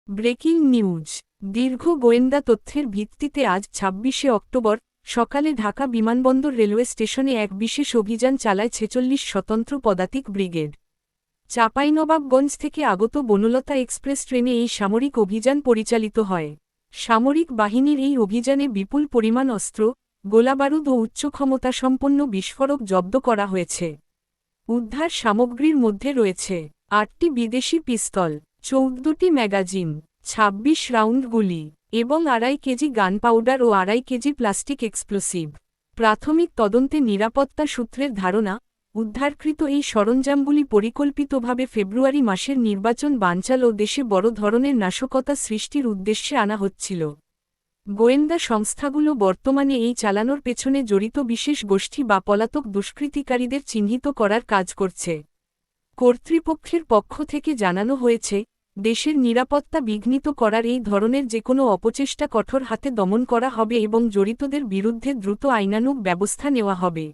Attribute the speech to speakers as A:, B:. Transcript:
A: Breaking news. দীর্ঘ গোয়েন্দা তথ্যের ভিত্তিতে আজ ২৬শে অক্টোবর সকালে ঢাকা বিমানবন্দর রেলওয়ে স্টেশনে এক বিশেষ অভিযান চালায় ৪৬ স্বতন্ত্র পদাতিক ব্রিগেড। চাঁপাইনবাবগঞ্জ থেকে আগত বনলতা এক্সপ্রেস ট্রেনে এই সামরিক অভিযান পরিচালিত হয়। সামরিক বাহিনীর এই অভিযানে বিপুল পরিমাণ অস্ত্র, গোলাবারুদ ও উচ্চ ক্ষমতাসম্পন্ন বিস্ফোরক জব্দ করা হয়েছে। উদ্ধার সামগ্রীর মধ্যে রয়েছে ৮টি বিদেশি পিস্তল, ১৪টি ম্যাগাজিন, ২৬ রাউন্ড গুলি এবং ২.৫ কেজি গান পাউডার ও ২.৫ কেজি প্লাস্টিক এক্সপ্লোসিভ। প্রাথমিক তদন্তে নিরাপত্তা সূত্রের ধারণা, উদ্ধারকৃত এই সরঞ্জামগুলি পরিকল্পিতভাবে ফেব্রুয়ারি মাসের নির্বাচন বানচাল ও দেশে বড় ধরনের নাশকতা সৃষ্টির উদ্দেশ্যে আনা হচ্ছিল। গোয়েন্দা সংস্থাগুলো বর্তমানে এই চালানোর পেছনে জড়িত বিশেষ গোষ্ঠী বা পলাতক দুষ্কৃতিকারীদের চিহ্নিত করার কাজ করছে। কর্তৃপক্ষের পক্ষ থেকে জানানো হয়েছে, দেশের নিরাপত্তা বিঘ্নিত করার এই ধরনের যেকোনো অপচেষ্টা কঠোর হাতে দমন করা হবে এবং জড়িতদের বিরুদ্ধে দ্রুত আইনানুগ ব্যবস্থা নেওয়া হবে।